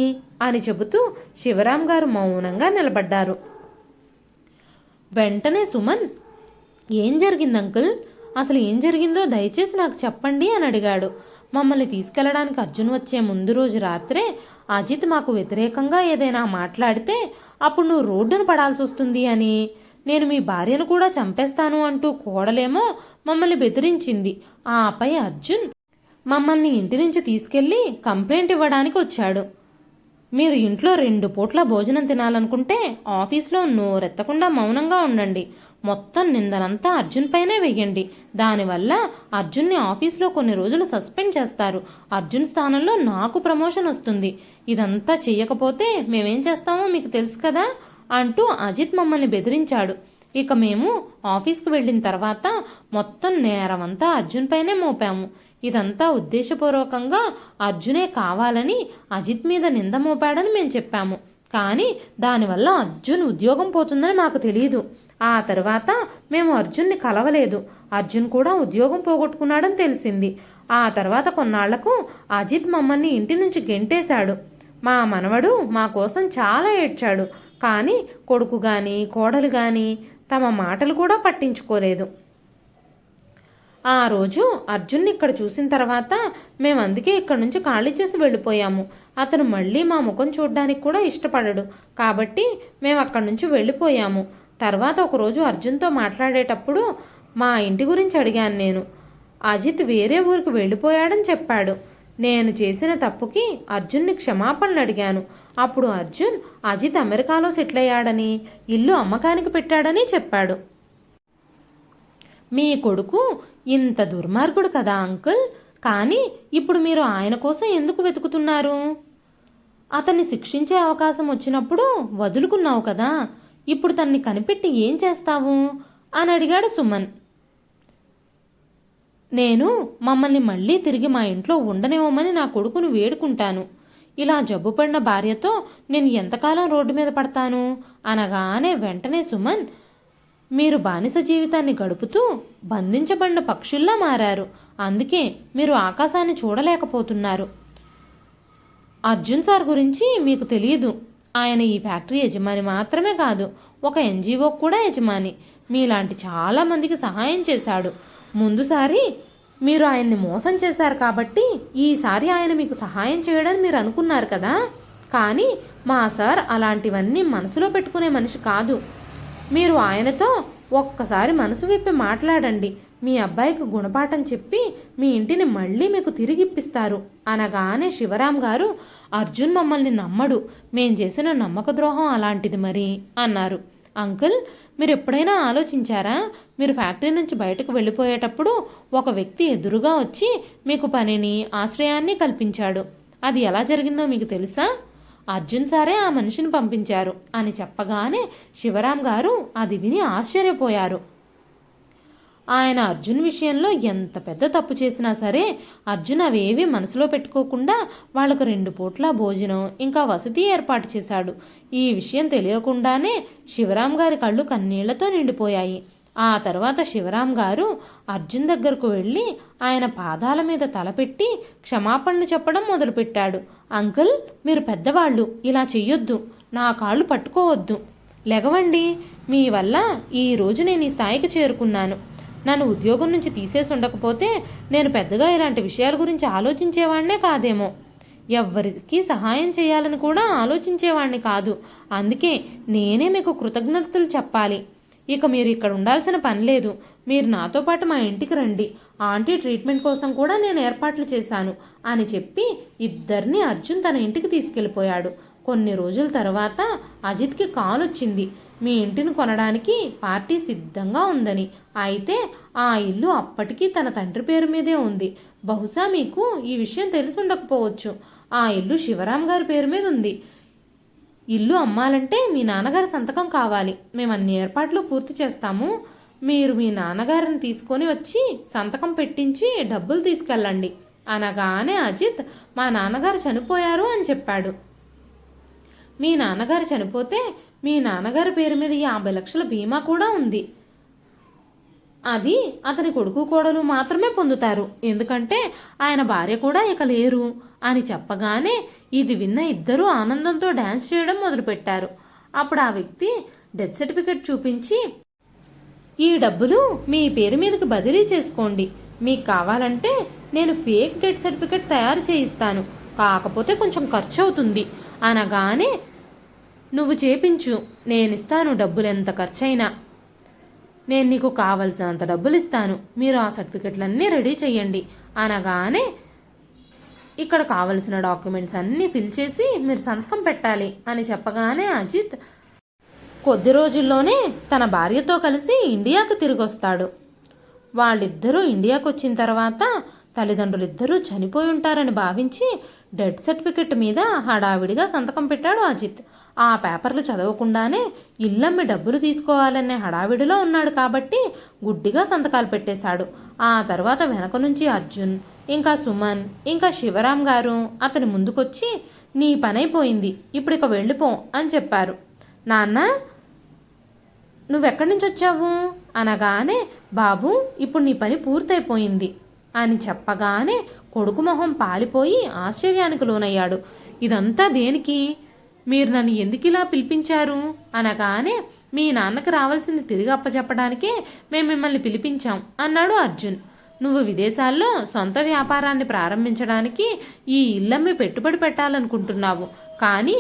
అని చెబుతూ శివరాం గారు మౌనంగా నిలబడ్డారు. వెంటనే సుమన్, ఏం జరిగింది అంకుల్? అసలు ఏం జరిగిందో దయచేసి నాకు చెప్పండి అని అడిగాడు. మమ్మల్ని తీసుకెళ్లడానికి అర్జున్ వచ్చే ముందు రోజు రాత్రే అజిత్ మాకు వ్యతిరేకంగా ఏదైనా మాట్లాడితే అప్పుడు నువ్వు రోడ్డును పడాల్సి వస్తుంది అని, నేను మీ భార్యను కూడా చంపేస్తాను అంటూ కోడలేమో మమ్మల్ని బెదిరించింది. ఆపై అర్జున్ మమ్మల్ని ఇంటి నుంచి తీసుకెళ్లి కంప్లైంట్ ఇవ్వడానికి వచ్చాడు. మీరు ఇంట్లో 2 పూట్ల భోజనం తినాలనుకుంటే ఆఫీస్లో నోరెత్తకుండా మౌనంగా ఉండండి. మొత్తం నిందనంతా అర్జున్ పైనే వెయ్యండి. దానివల్ల అర్జున్ని ఆఫీస్లో కొన్ని రోజులు సస్పెండ్ చేస్తారు. అర్జున్ స్థానంలో నాకు ప్రమోషన్ వస్తుంది. ఇదంతా చెయ్యకపోతే మేమేం చేస్తామో మీకు తెలుసు కదా అంటూ అజిత్ మమ్మల్ని బెదిరించాడు. ఇక మేము ఆఫీస్కి వెళ్ళిన తర్వాత మొత్తం నేరమంతా అర్జున్ పైనే మోపాము. ఇదంతా ఉద్దేశపూర్వకంగా అర్జునే కావాలని అజిత్ మీద నింద మోపాడని మేము చెప్పాము. కానీ దానివల్ల అర్జున్ ఉద్యోగం పోతుందని మాకు తెలియదు. ఆ తర్వాత మేము అర్జున్ని కలవలేదు. అర్జున్ కూడా ఉద్యోగం పోగొట్టుకున్నాడని తెలిసింది. ఆ తర్వాత కొన్నాళ్లకు అజిత్ మమ్మల్ని ఇంటి నుంచి గెంటేశాడు. మా మనవడు మా కోసం చాలా ఏడ్చాడు. కానీ కొడుకు కానీ కోడలు కానీ తమ మాటలు కూడా పట్టించుకోలేదు. ఆ రోజు అర్జున్ని ఇక్కడ చూసిన తర్వాత మేము అందుకే ఇక్కడ నుంచి ఖాళీ చేసి వెళ్ళిపోయాము. అతను మళ్ళీ మా ముఖం చూడడానికి కూడా ఇష్టపడడు. కాబట్టి మేము అక్కడి నుంచి వెళ్ళిపోయాము. తర్వాత ఒకరోజు అర్జున్తో మాట్లాడేటప్పుడు మా ఇంటి గురించి అడిగాను నేను. అజిత్ వేరే ఊరికి వెళ్ళిపోయాడని చెప్పాడు. నేను చేసిన తప్పుకి అర్జున్ని క్షమాపణలు అడిగాను. అప్పుడు అర్జున్ అజిత్ అమెరికాలో సెటిల్ అయ్యాడని, ఇల్లు అమ్మకానికి పెట్టాడని చెప్పాడు. మీ కొడుకు ఇంత దుర్మార్గుడు కదా అంకుల్. కానీ ఇప్పుడు మీరు ఆయన కోసం ఎందుకు వెతుకుతున్నారు? అతన్ని శిక్షించే అవకాశం వచ్చినప్పుడు వదులుకున్నావు కదా, ఇప్పుడు తన్ని కనిపెట్టి ఏం చేస్తావు అని అడిగాడు సుమన్. నేను మమ్మల్ని మళ్ళీ తిరిగి మా ఇంట్లో ఉండనివ్వమని నా కొడుకును వేడుకుంటాను. ఇలా జబ్బుపడిన భార్యతో నేను ఎంతకాలం రోడ్డు మీద పడతాను అనగానే వెంటనే సుమన్, మీరు బానిస జీవితాన్ని గడుపుతూ బంధించబడిన పక్షుల్లా మారారు. అందుకే మీరు ఆకాశాన్ని చూడలేకపోతున్నారు. అర్జున్ సార్ గురించి మీకు తెలియదు. ఆయన ఈ ఫ్యాక్టరీ యజమాని మాత్రమే కాదు, ఒక ఎన్జిఓ కూడా యజమాని. మీలాంటి చాలామందికి సహాయం చేశాడు. ముందుసారి మీరు ఆయన్ని మోసం చేశారు కాబట్టి ఈసారి ఆయన మీకు సహాయం చేయడని మీరు అనుకున్నారు కదా. కానీ మా సార్ అలాంటివన్నీ మనసులో పెట్టుకునే మనిషి కాదు. మీరు ఆయనతో ఒక్కసారి మనసు విప్పి మాట్లాడండి. మీ అబ్బాయికి గుణపాఠం చెప్పి మీ ఇంటిని మళ్ళీ మీకు తిరిగిప్పిస్తారు అనగానే శివరాం గారు, అర్జున్ మమ్మల్ని నమ్మడు, మేం చేసిన నమ్మక ద్రోహం అలాంటిది మరి అన్నారు. అంకుల్, మీరు ఎప్పుడైనా ఆలోచించారా? మీరు ఫ్యాక్టరీ నుంచి బయటకు వెళ్ళిపోయేటప్పుడు ఒక వ్యక్తి ఎదురుగా వచ్చి మీకు పనిని ఆశ్రయాన్ని కల్పించాడు. అది ఎలా జరిగిందో మీకు తెలుసా? అర్జున్ సారే ఆ మనిషిని పంపించారు అని చెప్పగానే శివరాం గారు అది విని ఆశ్చర్యపోయారు. ఆయన అర్జున్ విషయంలో ఎంత పెద్ద తప్పు చేసినా సరే అర్జున్ అవేవి మనసులో పెట్టుకోకుండా వాళ్లకు 2 పూట్ల భోజనం ఇంకా వసతి ఏర్పాటు చేశాడు. ఈ విషయం తెలియకుండానే శివరాం గారి కళ్ళు కన్నీళ్లతో నిండిపోయాయి. ఆ తర్వాత శివరాం గారు అర్జున్ దగ్గరకు వెళ్ళి ఆయన పాదాల మీద తలపెట్టి క్షమాపణలు చెప్పడం మొదలుపెట్టాడు. అంకుల్, మీరు పెద్దవాళ్ళు, ఇలా చెయ్యొద్దు. నా కాళ్ళు పట్టుకోవద్దు. లెగవండి. మీ వల్ల ఈరోజు నేను ఈ స్థాయికి చేరుకున్నాను. నన్ను ఉద్యోగం నుంచి తీసేసి ఉండకపోతే నేను పెద్దగా ఇలాంటి విషయాల గురించి ఆలోచించేవాడినే కాదేమో. ఎవ్వరికి సహాయం చేయాలని కూడా ఆలోచించేవాడిని కాదు. అందుకే నేనే మీకు కృతజ్ఞతలు చెప్పాలి. ఇక మీరు ఇక్కడ ఉండాల్సిన పని లేదు. మీరు నాతో పాటు మా ఇంటికి రండి. ఆంటీ ట్రీట్మెంట్ కోసం కూడా నేను ఏర్పాట్లు చేశాను అని చెప్పి ఇద్దరిని అర్జున్ తన ఇంటికి తీసుకెళ్ళిపోయాడు. కొన్ని రోజుల తర్వాత అజిత్కి కాల్ వచ్చింది. మీ ఇంటిని కొనడానికి పార్టీ సిద్ధంగా ఉందని. అయితే ఆ ఇల్లు అప్పటికీ తన తండ్రి పేరు మీదే ఉంది. బహుశా మీకు ఈ విషయం తెలిసి ఉండకపోవచ్చు. ఆ ఇల్లు శివరాం గారి పేరు మీద ఉంది. ఇల్లు అమ్మాలంటే మీ నాన్నగారి సంతకం కావాలి. మేము అన్ని ఏర్పాట్లు పూర్తి చేస్తాము. మీరు మీ నాన్నగారిని తీసుకొని వచ్చి సంతకం పెట్టించి డబ్బులు తీసుకెళ్ళండి అనగానే అజిత్, మా నాన్నగారు చనిపోయారు అని చెప్పాడు. మీ నాన్నగారు చనిపోతే మీ నాన్నగారి పేరు మీద 50 లక్షల బీమా కూడా ఉంది. అది అతని కొడుకు కోడలు మాత్రమే పొందుతారు. ఎందుకంటే ఆయన భార్య కూడా ఇక లేరు అని చెప్పగానే ఇది విన్న ఇద్దరూ ఆనందంతో డ్యాన్స్ చేయడం మొదలుపెట్టారు. అప్పుడు ఆ వ్యక్తి డెత్ సర్టిఫికెట్ చూపించి, ఈ డబ్బులు మీ పేరు మీదకి బదిలీ చేసుకోండి. మీకు కావాలంటే నేను ఫేక్ డెత్ సర్టిఫికెట్ తయారు చేయిస్తాను, కాకపోతే కొంచెం ఖర్చు అవుతుంది అనగానే, నువ్వు చేపించు, నేనిస్తాను. డబ్బులు ఎంత ఖర్చైనా నేను నీకు కావలసినంత డబ్బులు ఇస్తాను. మీరు ఆ సర్టిఫికెట్లన్నీ రెడీ చేయండి అనగానే, ఇక్కడ కావలసిన డాక్యుమెంట్స్ అన్నీ ఫిల్ చేసి మీరు సంతకం పెట్టాలి అని చెప్పగానే అజిత్ కొద్ది రోజుల్లోనే తన భార్యతో కలిసి ఇండియాకు తిరిగి వస్తాడు. వాళ్ళిద్దరూ ఇండియాకు వచ్చిన తర్వాత తల్లిదండ్రులిద్దరూ చనిపోయి ఉంటారని భావించి డెత్ సర్టిఫికెట్ మీద హడావిడిగా సంతకం పెట్టాడు అజిత్. ఆ పేపర్లు చదవకుండానే ఇల్లమ్మి డబ్బులు తీసుకోవాలనే హడావిడిలో ఉన్నాడు కాబట్టి గుడ్డిగా సంతకాలు పెట్టేశాడు. ఆ తర్వాత వెనక నుంచి అర్జున్, ఇంకా సుమన్, ఇంకా శివరాం గారు అతని ముందుకొచ్చి, నీ పనైపోయింది, ఇప్పుడు ఇక వెళ్ళిపో అని చెప్పారు. నాన్న, నువ్వెక్కడి నుంచి వచ్చావు అనగానే, బాబు ఇప్పుడు నీ పని పూర్తయిపోయింది అని చెప్పగానే కొడుకు మొహం పాలిపోయి ఆశ్చర్యానికి లోనయ్యాడు. ఇదంతా దేనికి? మీరు నన్ను ఎందుకు ఇలా పిలిపించారు అనగానే, మీ నాన్నకి రావాల్సింది తిరిగి అప్పచెప్పడానికే మేము మిమ్మల్ని పిలిపించాం అన్నాడు అర్జున్. నువ్వు విదేశాల్లో సొంత వ్యాపారాన్ని ప్రారంభించడానికి ఈ ఇల్లమ్మి పెట్టుబడి పెట్టాలనుకుంటున్నావు, కానీ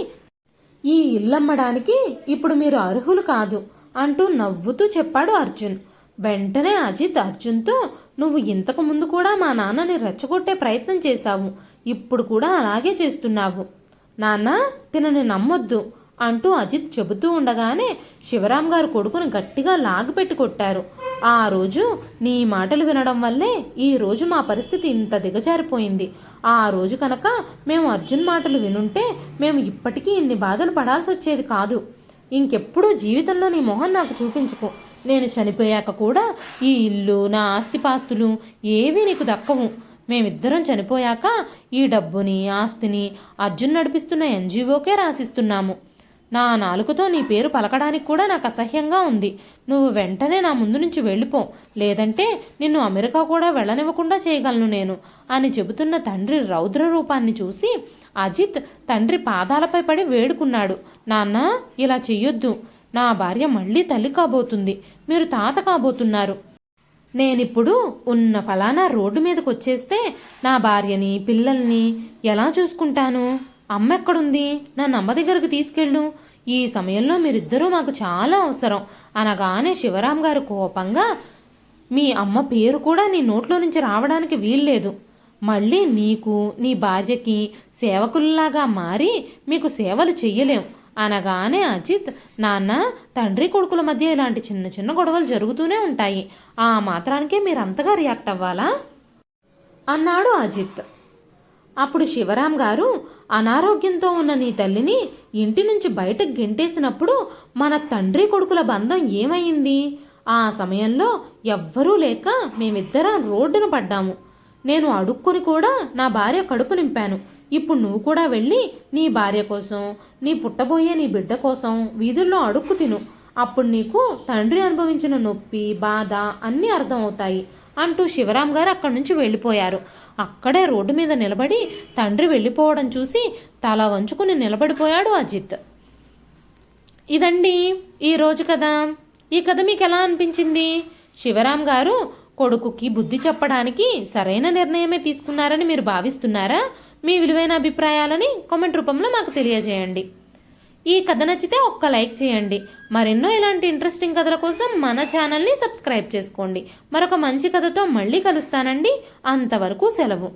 ఈ ఇల్లమ్మడానికి ఇప్పుడు మీరు అర్హులు కాదు అంటూ నవ్వుతూ చెప్పాడు అర్జున్. వెంటనే అజిత్ అర్జున్తో, నువ్వు ఇంతకు ముందు కూడా మా నాన్నని రెచ్చగొట్టే ప్రయత్నం చేశావు, ఇప్పుడు కూడా అలాగే చేస్తున్నావు. నాన్న, తినని నమ్మొద్దు అంటూ అజిత్ చెబుతూ ఉండగానే శివరాం గారు కొడుకును గట్టిగా లాగిపెట్టి కొట్టారు. ఆ రోజు నీ మాటలు వినడం వల్లే ఈ రోజు మా పరిస్థితి ఇంత దిగజారిపోయింది. ఆ రోజు కనుక మేము అర్జున్ మాటలు వినుంటే మేము ఇప్పటికీ ఇన్ని బాధలు పడాల్సి వచ్చేది కాదు. ఇంకెప్పుడూ జీవితంలో నీ మొహం నాకు చూపించుకో. నేను చనిపోయాక కూడా ఈ ఇల్లు, నా ఆస్తిపాస్తులు ఏవీ నీకు దక్కవు. మేమిద్దరం చనిపోయాక ఈ డబ్బుని, ఆస్తిని అర్జున్ నడిపిస్తున్న ఎన్జిఓకే రాసిస్తున్నాము. నా నాలుకతో నీ పేరు పలకడానికి కూడా నాకు అసహ్యంగా ఉంది. నువ్వు వెంటనే నా ముందు నుంచి వెళ్ళిపో, లేదంటే నిన్ను అమెరికా కూడా వెళ్ళనివ్వకుండా చేయగలను నేను అని చెబుతున్న తండ్రి రౌద్ర రూపాన్ని చూసి అజిత్ తండ్రి పాదాలపై పడి వేడుకున్నాడు. నాన్న, ఇలా చెయ్యొద్దు. నా భార్య మళ్ళీ తల్లి కాబోతుంది, మీరు తాత కాబోతున్నారు. నేనిప్పుడు ఉన్న ఫలానా రోడ్డు మీదకి వచ్చేస్తే నా భార్యని, పిల్లల్ని ఎలా చూసుకుంటాను? అమ్మ ఎక్కడుంది? నన్ను అమ్మ దగ్గరకు తీసుకెళ్ళు. ఈ సమయంలో మీరిద్దరూ మాకు చాలా అవసరం అనగానే శివరాం గారు కోపంగా, మీ అమ్మ పేరు కూడా నీ నోట్లో నుంచి రావడానికి వీల్లేదు. మళ్ళీ నీకు, నీ భార్యకి సేవకుల్లాగా మారి మీకు సేవలు చెయ్యలేం అనగానే అజిత్, నాన్న, తండ్రి కొడుకుల మధ్య ఇలాంటి చిన్న చిన్న గొడవలు జరుగుతూనే ఉంటాయి, ఆ మాత్రానికే మీరు అంతగా రియాక్ట్ అవ్వాలా అన్నాడు అజిత్. అప్పుడు శివరాం గారు, అనారోగ్యంతో ఉన్న నీ తల్లిని ఇంటి నుంచి బయటకు గెంటేసినప్పుడు మన తండ్రి కొడుకుల బంధం ఏమైంది? ఆ సమయంలో ఎవ్వరూ లేక మేమిద్దరం రోడ్డున పడ్డాము. నేను అడుక్కొని కూడా నా భార్య కడుపు నింపాను. ఇప్పుడు నువ్వు కూడా వెళ్ళి నీ భార్య కోసం, నీ పుట్టబోయే నీ బిడ్డ కోసం వీధుల్లో అడుక్కు తిను. అప్పుడు నీకు తండ్రి అనుభవించిన నొప్పి, బాధ అన్నీ అర్థమవుతాయి అంటూ శివరాం గారు అక్కడి నుంచి వెళ్ళిపోయారు. అక్కడే రోడ్డు మీద నిలబడి తండ్రి వెళ్ళిపోవడం చూసి తల వంచుకుని నిలబడిపోయాడు అజిత్. ఇదండి ఈరోజు కథ. ఈ కథ మీకు ఎలా అనిపించింది? శివరాం గారు కొడుకుకి బుద్ధి చెప్పడానికి సరైన నిర్ణయమే తీసుకున్నారని మీరు భావిస్తున్నారా? మీ విలువైన అభిప్రాయాలని కామెంట్ రూపంలో మాకు తెలియజేయండి. ఈ కథ నచ్చితే ఒక్క లైక్ చేయండి. మరెన్నో ఇలాంటి ఇంట్రెస్టింగ్ కథల కోసం మన ఛానల్ని సబ్స్క్రైబ్ చేసుకోండి. మరొక మంచి కథతో మళ్ళీ కలుస్తానండి. అంతవరకు సెలవు.